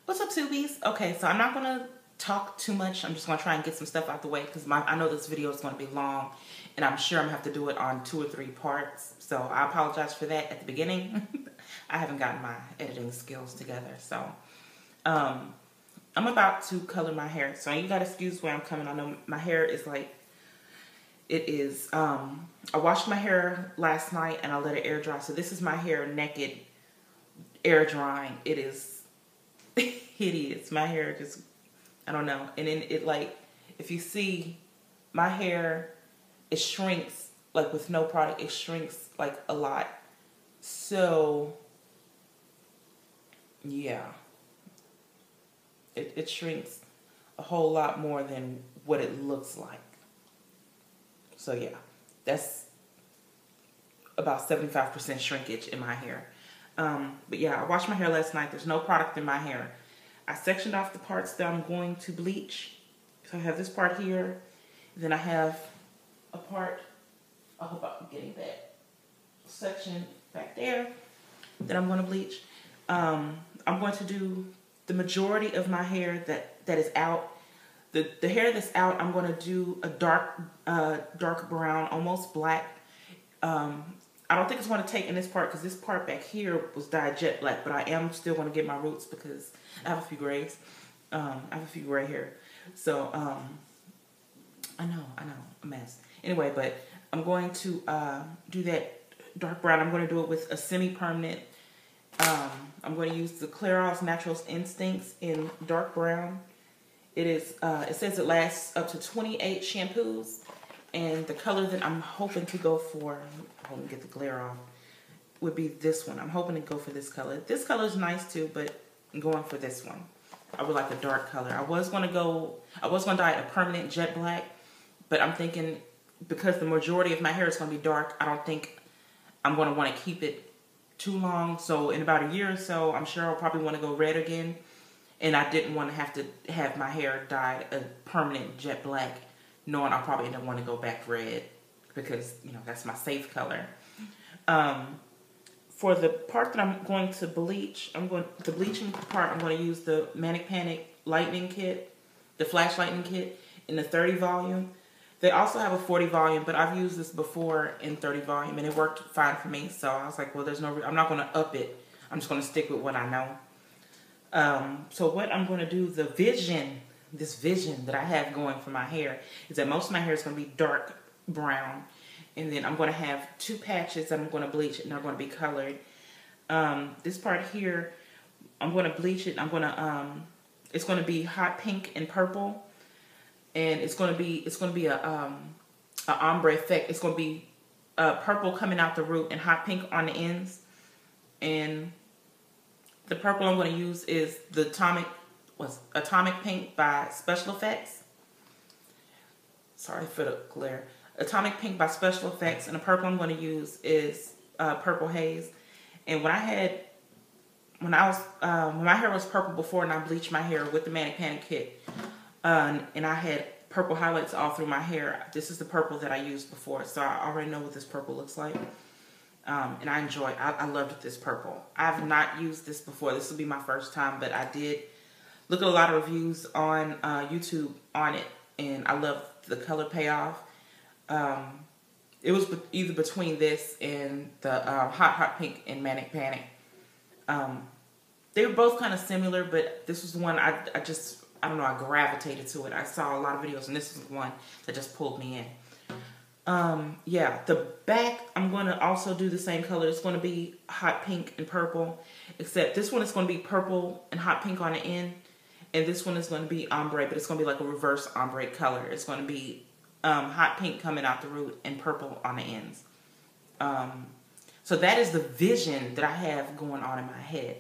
What's up, Tubies? Okay, so I'm not going to talk too much. I'm just going to try and get some stuff out the way because I know this video is going to be long, and I'm sure I'm going to have to do it on 2 or 3 parts. So I apologize for that at the beginning. I haven't gotten my editing skills together. So I'm about to color my hair. So you got to excuse where I'm coming. I know my hair is like, it is, I washed my hair last night and I let it air dry. So this is my hair naked, air drying. It is hideous. My hair just, I don't know. And then it like, if you see my hair, it shrinks like with no product. It shrinks like a lot. So yeah, it shrinks a whole lot more than what it looks like. So yeah, that's about 75% shrinkage in my hair. But yeah, I washed my hair last night. There's no product in my hair. I sectioned off the parts that I'm going to bleach. So I have this part here. Then I have a part, I hope I'm getting that section back there, that I'm going to bleach. I'm going to do the majority of my hair that is out. The hair that's out, I'm going to do a dark brown, almost black. I don't think it's going to take in this part because this part back here was dyed jet black, but I am still going to get my roots because I have a few grays. I have a few gray hair. So, I know, a mess. Anyway, but I'm going to do that dark brown. I'm going to do it with a semi-permanent. I'm going to use the Clairol's Naturals Instincts in dark brown. It is, it says it lasts up to 28 shampoos. And the color that I'm hoping to go for, hold on, get the glare off, would be this one. I'm hoping to go for this color. This color is nice too, but I'm going for this one. I would like a dark color. I was going to dye it a permanent jet black, but I'm thinking because the majority of my hair is going to be dark, I don't think I'm going to want to keep it too long. So in about a year or so, I'm sure I'll probably want to go red again. And I didn't want to have my hair dyed a permanent jet black, knowing I probably don't want to go back red because, you know, that's my safe color. For the part that I'm going to bleach, the bleaching part, I'm going to use the Manic Panic Lightning Kit, the Flash Lightning Kit in the 30 volume. They also have a 40 volume, but I've used this before in 30 volume and it worked fine for me. So I was like, well, I'm not going to up it. I'm just going to stick with what I know. So what I'm going to do, this vision that I have going for my hair is that most of my hair is going to be dark brown. And then I'm going to have 2 patches that I'm going to bleach and they're going to be colored. This part here, I'm going to bleach it. It's going to be hot pink and purple. And it's going to be a ombre effect. It's going to be purple coming out the root and hot pink on the ends. And the purple I'm going to use is the Atomic Pink by Special Effects. Sorry for the glare. Atomic Pink by Special Effects. And the purple I'm going to use is Purple Haze. And when my hair was purple before and I bleached my hair with the Manic Panic Kit, and I had purple highlights all through my hair, this is the purple that I used before. So I already know what this purple looks like. And I loved this purple. I have not used this before. This will be my first time, but I did look at a lot of reviews on YouTube on it, and I love the color payoff. It was either between this and the Hot Pink and Manic Panic. They were both kind of similar, but this was the one I don't know, I gravitated to it. I saw a lot of videos, and this was the one that just pulled me in. Yeah, the back, I'm going to also do the same color. It's going to be hot pink and purple, except this one is going to be purple and hot pink on the end, and this one is going to be ombre, but it's going to be like a reverse ombre color. It's going to be hot pink coming out the root and purple on the ends. So that is the vision that I have going on in my head.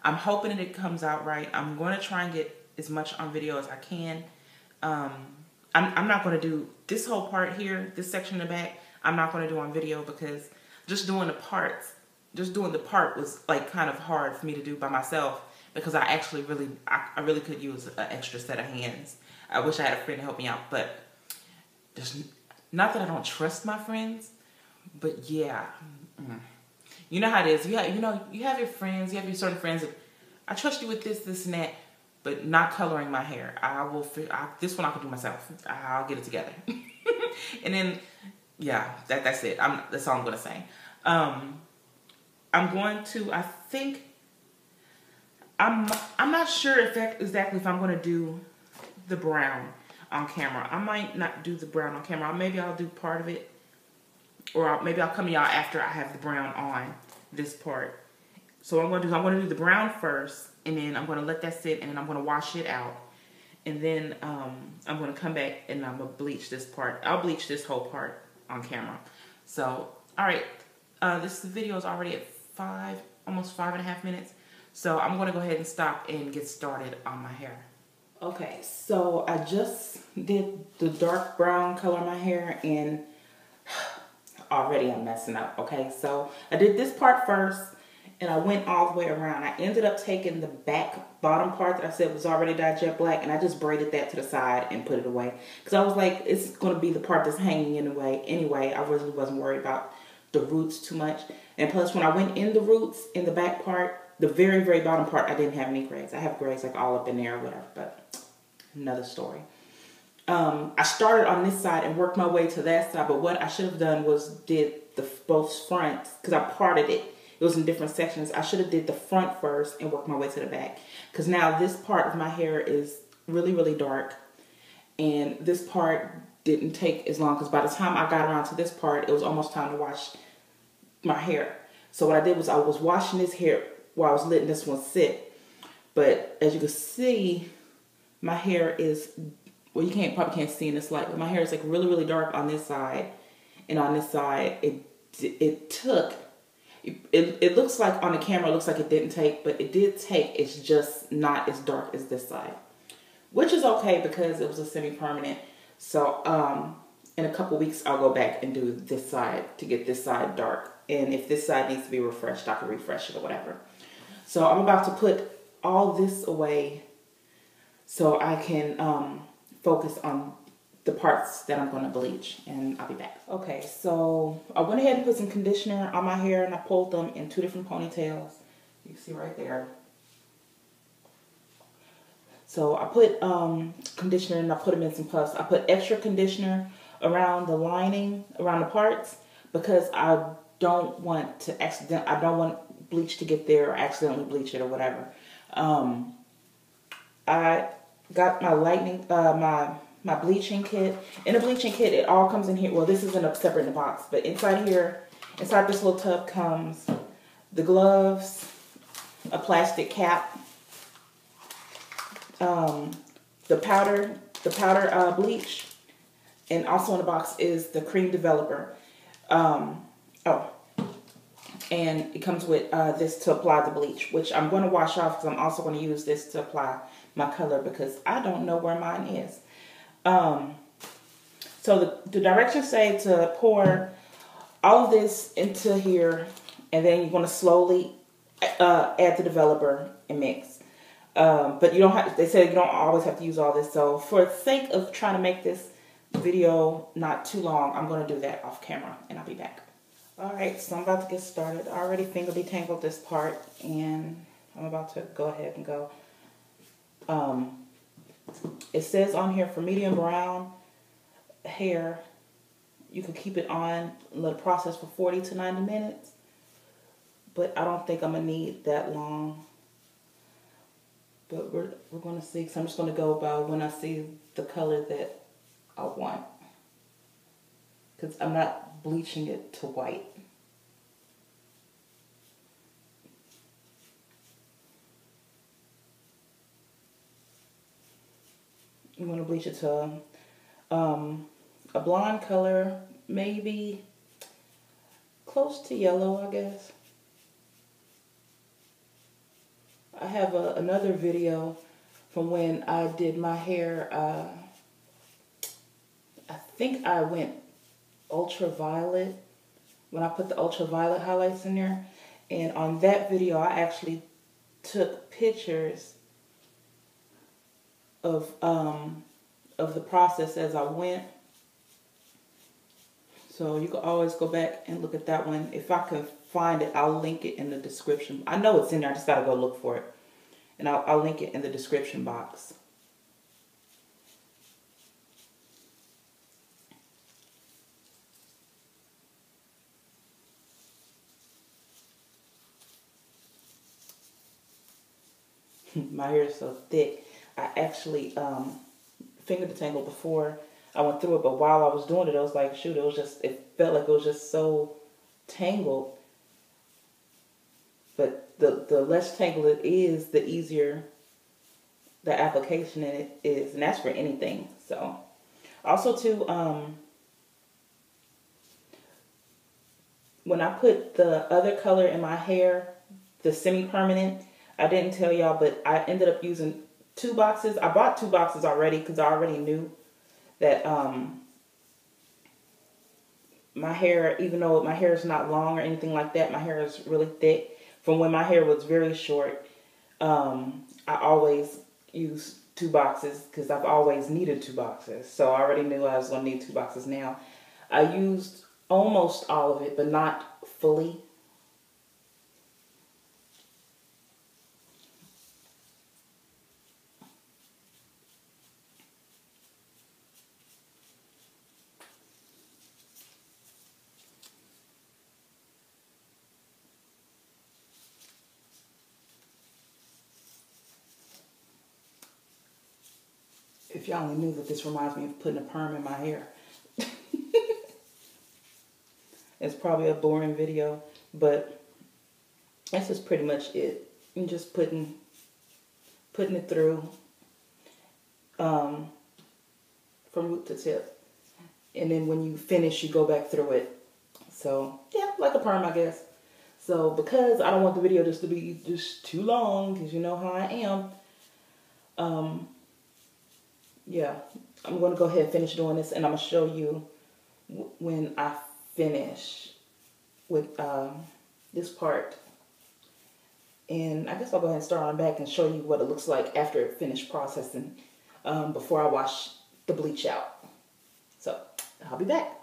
I'm hoping that it comes out right. I'm going to try and get as much on video as I can. I'm not going to do this whole part here, this section in the back, I'm not going to do on video because just doing the part was like kind of hard for me to do by myself because I really could use an extra set of hands. I wish I had a friend to help me out, but not that I don't trust my friends, but yeah. You know how it is. You have your friends, you have your certain friends that I trust you with this, and that, but not coloring my hair. This one I can do myself. I'll get it together. And then, yeah, that's it. That's all I'm going to say. I'm going to, I think, I'm not sure exactly if I'm going to do the brown on camera. I might not do the brown on camera. Maybe I'll do part of it. Or maybe I'll come to y'all after I have the brown on this part. So what I'm going to do the brown first. And then I'm going to let that sit. And then I'm going to wash it out. And then I'm going to come back and I'm going to bleach this part. I'll bleach this whole part on camera. So, alright. This video is already at almost 5.5 minutes. So I'm going to go ahead and stop and get started on my hair. Okay, so I just did the dark brown color in my hair, and already I'm messing up. Okay, so I did this part first, and I went all the way around. I ended up taking the bottom part that I said was already dyed jet black, and I just braided that to the side and put it away. Because I was like, it's going to be the part that's hanging in the way anyway. I really wasn't worried about the roots too much. And plus, when I went in the roots, in the back part, the very, very bottom part, I didn't have any grays. I have grays like all up in there or whatever, but another story. I started on this side and worked my way to that side, but what I should have done was did both fronts, because I parted it. It was in different sections. I should have did the front first and worked my way to the back. Because now this part of my hair is really, really dark. And this part didn't take as long, because by the time I got around to this part, it was almost time to wash my hair. So what I did was I was washing this hair while I was letting this one sit. But as you can see, my hair is, well, you probably can't see in this light, but my hair is like really, really dark on this side. And on this side, it looks like on the camera, it looks like it didn't take, but it did take. It's just not as dark as this side, which is okay because it was a semi-permanent. So in a couple weeks, I'll go back and do this side to get this side dark. And if this side needs to be refreshed, I can refresh it or whatever. So I'm about to put all this away so I can focus on the parts that I'm going to bleach, and I'll be back. Okay, so I went ahead and put some conditioner on my hair, and I pulled them in 2 different ponytails. You can see right there. So I put conditioner, and I put them in some puffs. I put extra conditioner around the lining, around the parts, because I don't want bleach to get there or accidentally bleach it or whatever. I got my my bleaching kit. In the bleaching kit, it all comes in here. Well, this isn't separate in the box, but inside here, inside this little tub comes the gloves, a plastic cap, the powder bleach, and also in the box is the cream developer. And it comes with this to apply the bleach, which I'm going to wash off because I'm also going to use this to apply my color because I don't know where mine is. So the directions say to pour all of this into here, and then you're going to slowly add the developer and mix. But you don't have, they said you don't always have to use all this. So for the sake of trying to make this video not too long, I'm going to do that off camera, and I'll be back. Alright, so I'm about to get started. I already finger detangled this part, and I'm about to go ahead and go. It says on here for medium brown hair, you can keep it on and let it process for 40 to 90 minutes. But I don't think I'm going to need that long. But we're going to see. So I'm just going to go by when I see the color that I want. Because I'm not bleaching it to white. I'm going to bleach it to a blonde color, maybe close to yellow, I guess. I have another video from when I did my hair. I think I went ultraviolet when I put the ultraviolet highlights in there. And on that video, I actually took pictures of the process as I went. So you can always go back and look at that one. If I can find it, I'll link it in the description. I know it's in there. I just got to go look for it. And I'll link it in the description box. My hair is so thick. I actually finger detangled before I went through it, but while I was doing it, I was like, shoot, it felt like it was just so tangled. But the less tangled it is, the easier the application in it is, and that's for anything. So, also too, when I put the other color in my hair, the semi-permanent, I didn't tell y'all, but I ended up using 2 boxes. I bought 2 boxes already because I already knew that my hair, even though my hair is not long or anything like that, my hair is really thick. From when my hair was very short, I always use 2 boxes because I've always needed 2 boxes. So I already knew I was going to need 2 boxes now. I used almost all of it, but not fully. If y'all only knew that this reminds me of putting a perm in my hair. It's probably a boring video, but that's just pretty much it. I'm just putting it through from root to tip. And then when you finish, you go back through it. So, yeah, like a perm, I guess. So, because I don't want the video just to be just too long, because you know how I am, yeah, I'm going to go ahead and finish doing this, and I'm going to show you when I finish with this part. And I guess I'll go ahead and start on back and show you what it looks like after it finished processing before I wash the bleach out. So, I'll be back.